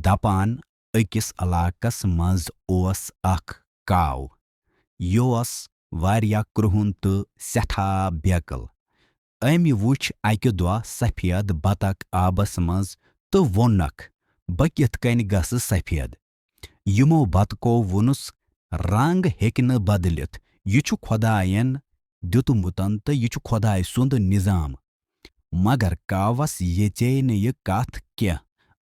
دپان أکِس علاقس منٛز اوس اکھ کاو یہِ اوس واریاہ کرٛہُن تہٕ سٮ۪ٹھاہ بیقل. أمۍ وُچھ اکہِ دۄہ سفید بطخ آبس منٛز تہٕ ووٚننکھ بہٕ کِتھ کٔنۍ گژھٕ سفید. یِمو بطخو ووٚنُس رنگ ہیٚکہِ نہٕ بدلِتھ، یہِ چھُ خۄداین دیُتمُتن تہٕ یہِ چھُ خۄداے سُنٛد نظام. مگر کاوس یژے نہٕ یہِ کتھ کینٛہہ.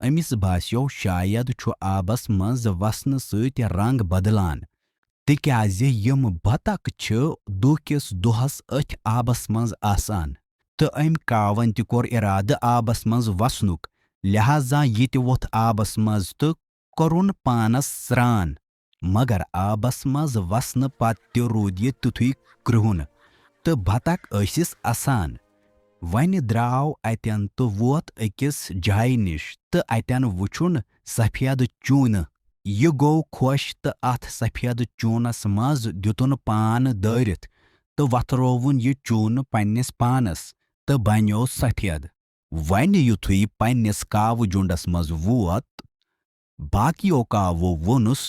أمِس باسیٚو شاید چھُ آبس منٛز وسنہٕ سۭتۍ رنگ بدلان، تِکیازِ یِم بطخ چھِ دۄہکِس دۄہس أتھۍ آبس منٛز آسان. تہٕ أمۍ کاوَن تہِ کوٚر اِرادٕ آبس منٛز وسنُک، لہذا یہِ تہِ ووٚتھ آبس منٛز تہٕ کوٚرُن پانس سرٛان. مگر آبس منٛز وسنہٕ پتہٕ تہِ روٗد یہِ تیُتھُے کرٛہُن تہٕ بطخ ٲسِس اسان. وۄنۍ درٛاو اتٮ۪ن تہٕ ووت أکِس جایہِ نِش تہٕ اتٮ۪ن وُچھُن سفید چوٗنہٕ. یہِ گوٚو خۄش تہٕ اتھ سفید چوٗنس منٛز دِتُن پان دٲرِتھ تہٕ وتھرووُن یہِ چوٗنہٕ پننِس پانس تہٕ بنیوو سفید. وۄنۍ یُتھُے پننِس کاوٕ جُنڈس منٛز ووت، باقیو کاوو ووٚنُس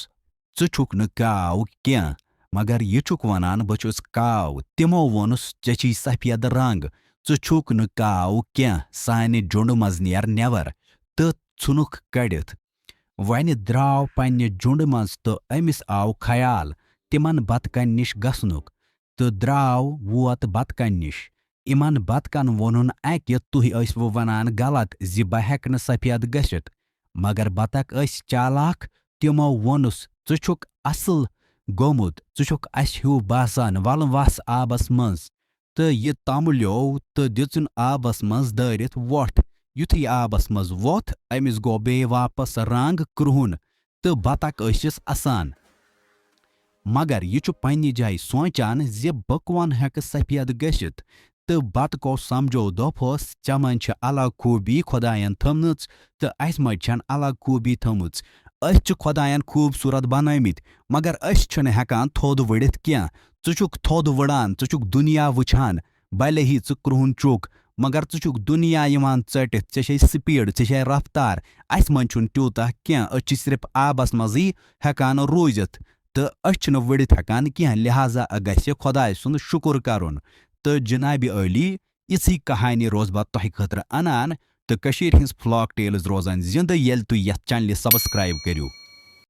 ژٕ چھُکھ نہٕ کاو کینٛہہ مگر یہِ چھُکھ ونان بہٕ چھُس کاو. تِمو ووٚنُس ژےٚ چھُے سفید رنگ، ژٕ چھُکھ نہٕ کاو کینٛہہ، سانہِ جُنڈٕ منٛز نیر نٮ۪بر، تہٕ ژھُنُکھ کٔڑِتھ. وۄنۍ درٛاو پننہِ جُنڈٕ منٛز تہٕ أمِس آو خیال تِمن بطخن نِش گژھنُک تہٕ درٛاو ووت بطخن نِش. یِمن بطخن ووٚنُن اکہِ تُہۍ ٲسوٕ ونان غلط زِ بہٕ ہٮ۪کہٕ نہٕ سفید گٔژھِتھ. مگر بطخ ٲسۍ چالاک، تِمو ووٚنُس ژٕ چھُکھ اصل گوٚمُت، ژٕ چھُکھ اسہِ ہیوٗ باسان، ولہٕ وس آبس منٛز. تہٕ یہِ تمبلیو تہٕ دِژٕن آبس منٛز دٲرِتھ وۄٹھ. یُتھُے آبس منٛز ووٚتھ أمِس گوٚو بیٚیہِ واپس رنگ کرٛہُن تہٕ بطخ ٲسِس اسان. مگر یہِ چھُ پننہِ جایہِ سونٛچان زِ بہٕ کونہٕ ہٮ۪کہٕ سفید گٔژھِتھ. تہٕ بطخو سمجھو دوٚپہوس ژےٚ منٛز چھِ الگ خوٗبی خۄداین تھٲمٕژ تہٕ اسہِ منٛز چھنہٕ الگ خوٗبی تھٲمٕژ. أسۍ چھِ خۄداین خوٗبصوٗرت بنٲمٕتۍ مگر أسۍ چھِنہٕ ہٮ۪کان تھوٚد ؤڑِتھ کینٛہہ. ژٕ چھُکھ تھوٚد وٕڑان، ژٕ چھُکھ دُنیا وٕچھان، بھلے ہی ژٕ کرٛہُن چھُکھ مگر ژٕ چھُکھ دُنیا یِوان ژٔٹِتھ. ژےٚ چھے سپیٖڈ، ژےٚ چھے رفتار. اسہِ منٛز چھُنہٕ تیوٗتاہ کینٛہہ، أسۍ چھِ صرف آبس منٛزٕے ہٮ۪کان روٗزِتھ تہٕ أسۍ چھِنہٕ ؤڑِتھ ہٮ۪کان کینٛہہ. لہذا گژھِ خۄداے سُنٛد شُکُر کرُن. تہٕ جنابِ عٲلی، یِژھٕے کہانی روز بہٕ تۄہہِ خٲطرٕ انان تہٕ کٔشیٖرِ ہِنٛز فلاک ٹیلز روزن زِندٕ ییٚلہِ تُہۍ یتھ چنلہِ سبسکرایب کٔرِو.